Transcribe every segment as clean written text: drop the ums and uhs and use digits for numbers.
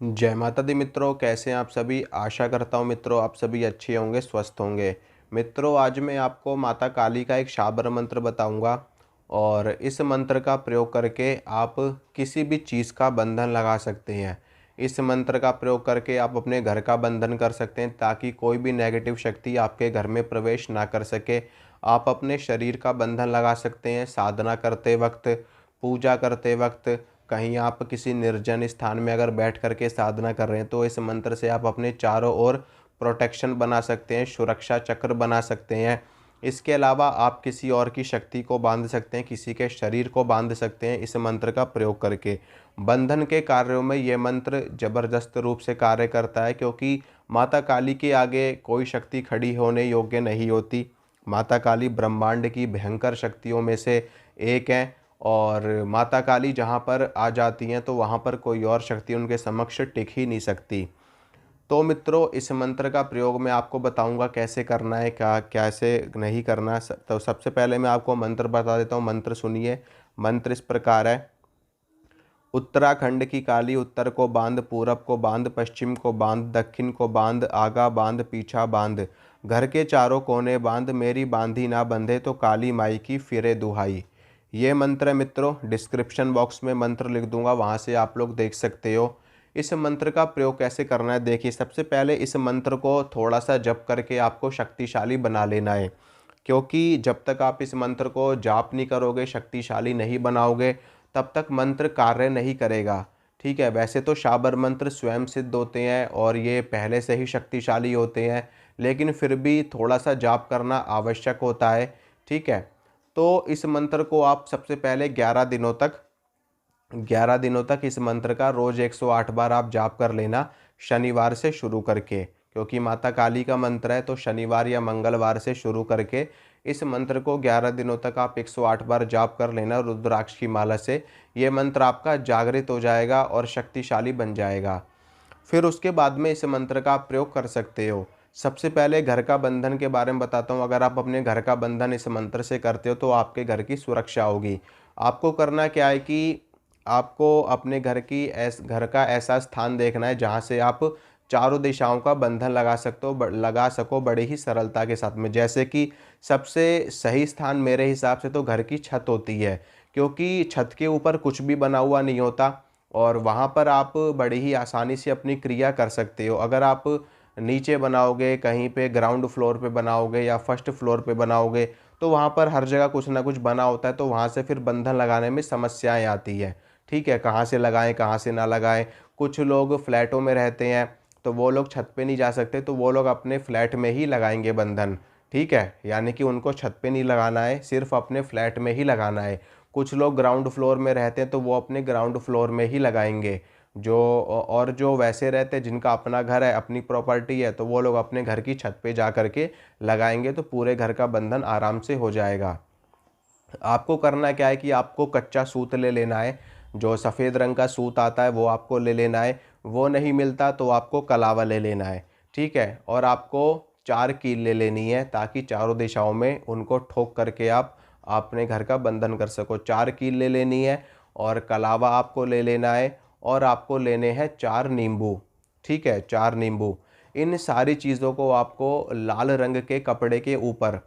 जय माता दी मित्रों, कैसे हैं आप सभी। आशा करता हूँ मित्रों आप सभी अच्छे होंगे, स्वस्थ होंगे। मित्रों, आज मैं आपको माता काली का एक शाबर मंत्र बताऊंगा और इस मंत्र का प्रयोग करके आप किसी भी चीज़ का बंधन लगा सकते हैं। इस मंत्र का प्रयोग करके आप अपने घर का बंधन कर सकते हैं ताकि कोई भी नेगेटिव शक्ति आपके घर में प्रवेश ना कर सके। आप अपने शरीर का बंधन लगा सकते हैं साधना करते वक्त, पूजा करते वक्त। कहीं आप किसी निर्जन स्थान में अगर बैठ करके साधना कर रहे हैं तो इस मंत्र से आप अपने चारों ओर प्रोटेक्शन बना सकते हैं, सुरक्षा चक्र बना सकते हैं। इसके अलावा आप किसी और की शक्ति को बांध सकते हैं, किसी के शरीर को बांध सकते हैं इस मंत्र का प्रयोग करके। बंधन के कार्यों में ये मंत्र जबरदस्त रूप से कार्य करता है, क्योंकि माता काली के आगे कोई शक्ति खड़ी होने योग्य नहीं होती। माता काली ब्रह्मांड की भयंकर शक्तियों में से एक हैं और माता काली जहाँ पर आ जाती हैं तो वहाँ पर कोई और शक्ति उनके समक्ष टिक ही नहीं सकती। तो मित्रों, इस मंत्र का प्रयोग मैं आपको बताऊंगा कैसे करना है, क्या कैसे नहीं करना है। तो सबसे पहले मैं आपको मंत्र बता देता हूँ। मंत्र सुनिए। मंत्र इस प्रकार है। उत्तराखंड की काली उत्तर को बांध, पूरब को बांध, पश्चिम को बांध, दक्षिण को बांध, आगा बांध, पीछा बांध, घर के चारों कोने बांध, मेरी बांधी ना बंधे तो काली माई की फिरे दुहाई। ये मंत्र है मित्रों, डिस्क्रिप्शन बॉक्स में मंत्र लिख दूंगा, वहाँ से आप लोग देख सकते हो। इस मंत्र का प्रयोग कैसे करना है देखिए। सबसे पहले इस मंत्र को थोड़ा सा जप करके आपको शक्तिशाली बना लेना है, क्योंकि जब तक आप इस मंत्र को जाप नहीं करोगे, शक्तिशाली नहीं बनाओगे, तब तक मंत्र कार्य नहीं करेगा। ठीक है, वैसे तो शाबर मंत्र स्वयं सिद्ध होते हैं और ये पहले से ही शक्तिशाली होते हैं, लेकिन फिर भी थोड़ा सा जाप करना आवश्यक होता है। ठीक है, तो इस मंत्र को आप सबसे पहले 11 दिनों तक इस मंत्र का रोज़ 108 बार आप जाप कर लेना, शनिवार से शुरू करके। क्योंकि माता काली का मंत्र है तो शनिवार या मंगलवार से शुरू करके इस मंत्र को 11 दिनों तक आप 108 बार जाप कर लेना रुद्राक्ष की माला से। ये मंत्र आपका जागृत हो जाएगा और शक्तिशाली बन जाएगा। फिर उसके बाद में इस मंत्र का आप प्रयोग कर सकते हो। सबसे पहले घर का बंधन के बारे में बताता हूँ। अगर आप अपने घर का बंधन इस मंत्र से करते हो तो आपके घर की सुरक्षा होगी। आपको करना क्या है कि आपको अपने घर का ऐसा स्थान देखना है जहाँ से आप चारों दिशाओं का बंधन लगा सको बड़े ही सरलता के साथ में। जैसे कि सबसे सही स्थान मेरे हिसाब से तो घर की छत होती है, क्योंकि छत के ऊपर कुछ भी बना हुआ नहीं होता और वहाँ पर आप बड़ी ही आसानी से अपनी क्रिया कर सकते हो। अगर आप नीचे बनाओगे, कहीं पे ग्राउंड फ्लोर पे बनाओगे या फर्स्ट फ्लोर पे बनाओगे, तो वहाँ पर हर जगह कुछ ना कुछ बना होता है, तो वहाँ से फिर बंधन लगाने में समस्याएं आती है। ठीक है, कहाँ से लगाएं कहाँ से ना लगाएं। कुछ लोग फ्लैटों में रहते हैं तो वो लोग छत पे नहीं जा सकते, तो वो लोग अपने फ्लैट में ही लगाएंगे बंधन। ठीक है, यानी कि उनको छत पे नहीं लगाना है, सिर्फ अपने फ्लैट में ही लगाना है। कुछ लोग ग्राउंड फ्लोर में रहते हैं तो वो अपने ग्राउंड फ्लोर में ही लगाएंगे। जो वैसे रहते हैं जिनका अपना घर है, अपनी प्रॉपर्टी है, तो वो लोग अपने घर की छत पे जा कर के लगाएंगे, तो पूरे घर का बंधन आराम से हो जाएगा। आपको करना क्या है कि आपको कच्चा सूत ले लेना है। जो सफ़ेद रंग का सूत आता है वो आपको ले लेना है। वो नहीं मिलता तो आपको कलावा ले लेना है। ठीक है, और आपको 4 कील ले लेनी है ताकि चारों दिशाओं में उनको ठोक करके आप अपने घर का बंधन कर सको। 4 कील ले लेनी है और कलावा आपको ले लेना है और आपको लेने हैं 4 नींबू। ठीक है, 4 नींबू। इन सारी चीज़ों को आपको लाल रंग के कपड़े के ऊपर,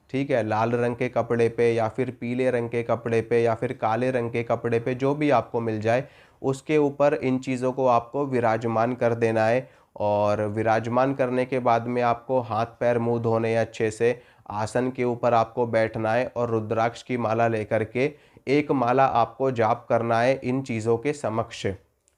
ठीक है, लाल रंग के कपड़े पे या फिर पीले रंग के कपड़े पे या फिर काले रंग के कपड़े पे, जो भी आपको मिल जाए उसके ऊपर इन चीज़ों को आपको विराजमान कर देना है। और विराजमान करने के बाद में आपको हाथ पैर मुंह धोने हैं अच्छे से। आसन के ऊपर आपको बैठना है और रुद्राक्ष की माला लेकर के एक माला आपको जाप करना है इन चीज़ों के समक्ष।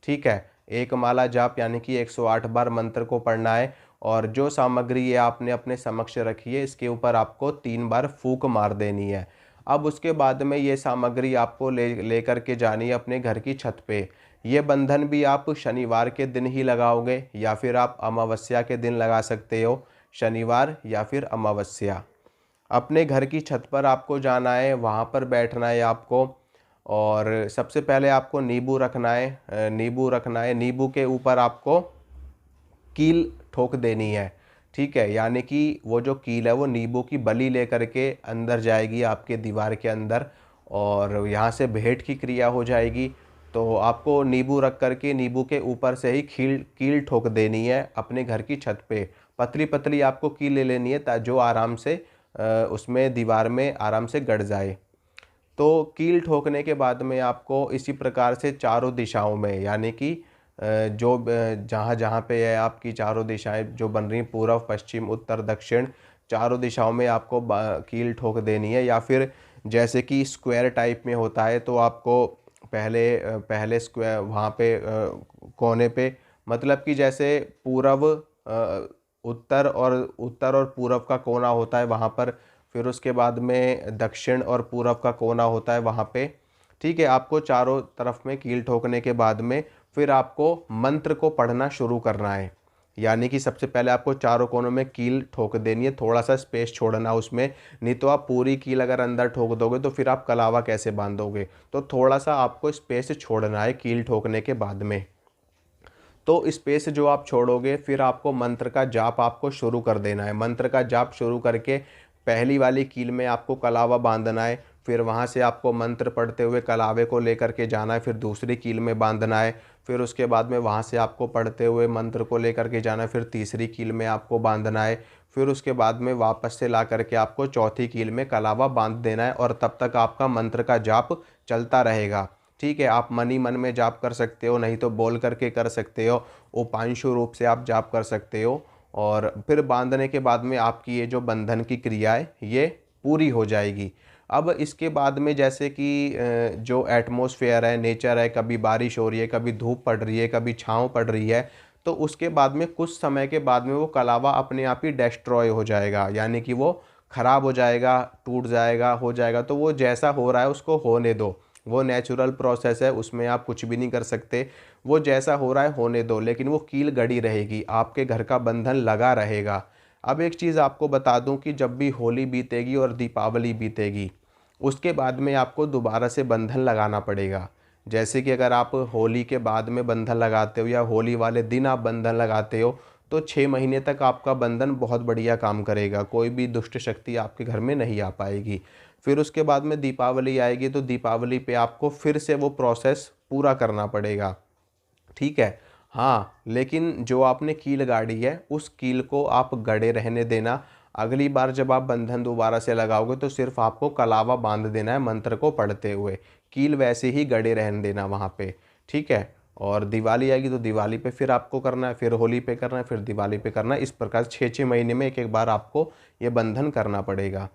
ठीक है, एक माला जाप यानी कि 108 बार मंत्र को पढ़ना है। और जो सामग्री ये आपने अपने समक्ष रखी है इसके ऊपर आपको 3 बार फूंक मार देनी है। अब उसके बाद में ये सामग्री आपको लेकर के जानी है अपने घर की छत पे। ये बंधन भी आप शनिवार के दिन ही लगाओगे या फिर आप अमावस्या के दिन लगा सकते हो, शनिवार या फिर अमावस्या। अपने घर की छत पर आपको जाना है, वहाँ पर बैठना है आपको। और सबसे पहले आपको नींबू रखना है, नींबू के ऊपर आपको कील ठोक देनी है। ठीक है, यानी कि वो जो कील है वो नींबू की बली लेकर के अंदर जाएगी आपके दीवार के अंदर और यहाँ से भेंट की क्रिया हो जाएगी। तो आपको नींबू रख कर के नींबू के ऊपर से ही कील ठोक देनी है अपने घर की छत पे। पतली पतली आपको कील ले लेनी है जो आराम से उसमें दीवार में आराम से गड़ जाए। तो कील ठोकने के बाद में आपको इसी प्रकार से चारों दिशाओं में, यानी कि जहाँ जहाँ पे है आपकी चारों दिशाएं जो बन रही पूर्व पश्चिम उत्तर दक्षिण, चारों दिशाओं में आपको कील ठोक देनी है। या फिर जैसे कि स्क्वायर टाइप में होता है तो आपको पहले स्क्वायर वहाँ पे कोने पे, मतलब कि जैसे पूर्व उत्तर और पूर्व का कोना होता है वहाँ पर, फिर उसके बाद में दक्षिण और पूर्व का कोना होता है वहाँ पे। ठीक है, आपको चारों तरफ में कील ठोकने के बाद में फिर आपको मंत्र को पढ़ना शुरू करना है। यानी कि सबसे पहले आपको चारों कोनों में कील ठोक देनी है, थोड़ा सा स्पेस छोड़ना उसमें, नहीं तो आप पूरी कील अगर अंदर ठोक दोगे तो फिर आप कलावा कैसे बांधोगे। तो थोड़ा सा आपको स्पेस छोड़ना है कील ठोकने के बाद में। तो स्पेस जो आप छोड़ोगे फिर आपको मंत्र का जाप आपको शुरू कर देना है। मंत्र का जाप शुरू करके पहली वाली कील में आपको कलावा बांधना है, फिर वहाँ से आपको मंत्र पढ़ते हुए कलावे को लेकर के जाना है, फिर दूसरी कील में बांधना है, फिर उसके बाद में वहाँ से आपको पढ़ते हुए मंत्र को लेकर के जाना है, फिर तीसरी कील में आपको बांधना है, फिर उसके बाद में वापस से ला करके आपको चौथी कील में कलावा बांध देना है और तब तक आपका मंत्र का जाप चलता रहेगा। ठीक है, आप मन ही मन में जाप कर सकते हो, नहीं तो बोल करके कर सकते हो, उपांशु रूप से आप जाप कर सकते हो। और फिर बांधने के बाद में आपकी ये जो बंधन की क्रिया है ये पूरी हो जाएगी। अब इसके बाद में जैसे कि जो एटमॉस्फेयर है, नेचर है, कभी बारिश हो रही है, कभी धूप पड़ रही है, कभी छाँव पड़ रही है, तो उसके बाद में कुछ समय के बाद में वो कलावा अपने आप ही डिस्ट्रॉय हो जाएगा, यानी कि वो ख़राब हो जाएगा, टूट जाएगा, हो जाएगा। तो वो जैसा हो रहा है उसको होने दो, वो नेचुरल प्रोसेस है, उसमें आप कुछ भी नहीं कर सकते। वो जैसा हो रहा है होने दो, लेकिन वो कील गड़ी रहेगी, आपके घर का बंधन लगा रहेगा। अब एक चीज़ आपको बता दूं कि जब भी होली बीतेगी और दीपावली बीतेगी, उसके बाद में आपको दोबारा से बंधन लगाना पड़ेगा। जैसे कि अगर आप होली के बाद में बंधन लगाते हो या होली वाले दिन आप बंधन लगाते हो तो 6 महीने तक आपका बंधन बहुत बढ़िया काम करेगा, कोई भी दुष्ट शक्ति आपके घर में नहीं आ पाएगी। फिर उसके बाद में दीपावली आएगी तो दीपावली पे आपको फिर से वो प्रोसेस पूरा करना पड़ेगा। ठीक है। हाँ, लेकिन जो आपने कील गाड़ी है उस कील को आप गड़े रहने देना। अगली बार जब आप बंधन दोबारा से लगाओगे तो सिर्फ आपको कलावा बांध देना है मंत्र को पढ़ते हुए, कील वैसे ही गड़े रहने देना वहाँ पे। ठीक है। और दिवाली आएगी तो दिवाली पे फिर आपको करना है, फिर होली पे करना है, फिर दिवाली पे करना है। इस प्रकार 6-6 महीने में एक एक बार आपको ये बंधन करना पड़ेगा।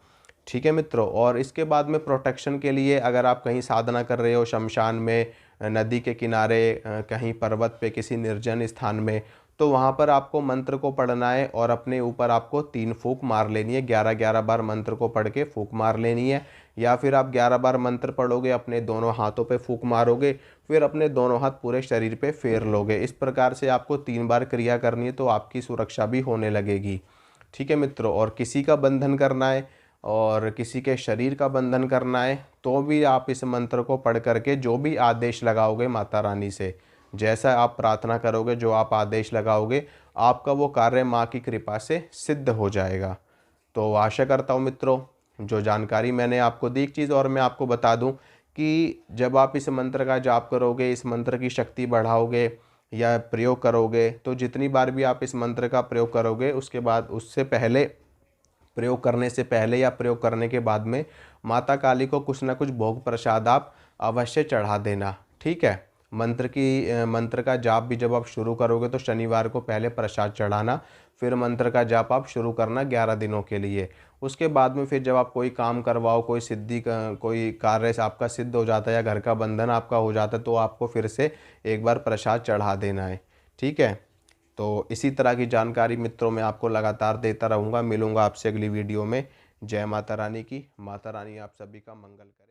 ठीक है मित्रों। और इसके बाद में प्रोटेक्शन के लिए अगर आप कहीं साधना कर रहे हो शमशान में, नदी के किनारे, कहीं पर्वत पे किसी निर्जन स्थान में, तो वहाँ पर आपको मंत्र को पढ़ना है और अपने ऊपर आपको 3 फूंक मार लेनी है। 11-11 बार मंत्र को पढ़ के फूंक मार लेनी है। या फिर आप 11 बार मंत्र पढ़ोगे, अपने दोनों हाथों पे फूंक मारोगे, फिर अपने दोनों हाथ पूरे शरीर पे फेर लोगे। इस प्रकार से आपको 3 बार क्रिया करनी है तो आपकी सुरक्षा भी होने लगेगी। ठीक है मित्रों। और किसी का बंधन करना है और किसी के शरीर का बंधन करना है तो भी आप इस मंत्र को पढ़ करके जो भी आदेश लगाओगे माता रानी से, जैसा आप प्रार्थना करोगे, जो आप आदेश लगाओगे, आपका वो कार्य माँ की कृपा से सिद्ध हो जाएगा। तो आशा करता हूँ मित्रों जो जानकारी मैंने आपको दी। एक चीज़ और मैं आपको बता दूँ कि जब आप इस मंत्र का जाप करोगे, इस मंत्र की शक्ति बढ़ाओगे या प्रयोग करोगे, तो जितनी बार भी आप इस मंत्र का प्रयोग करोगे उसके बाद, उससे पहले, प्रयोग करने से पहले या प्रयोग करने के बाद में माता काली को कुछ ना कुछ भोग प्रसाद आप अवश्य चढ़ा देना। ठीक है। मंत्र का जाप भी जब आप शुरू करोगे तो शनिवार को पहले प्रसाद चढ़ाना, फिर मंत्र का जाप आप शुरू करना 11 दिनों के लिए। उसके बाद में फिर जब आप कोई काम करवाओ, कोई सिद्धि का कोई कार्य से आपका सिद्ध हो जाता है या घर का बंधन आपका हो जाता है तो आपको फिर से एक बार प्रसाद चढ़ा देना है। ठीक है। तो इसी तरह की जानकारी मित्रों मैं आपको लगातार देता रहूँगा। मिलूँगा आपसे अगली वीडियो में। जय माता रानी की। माता रानी आप सभी का मंगल करे।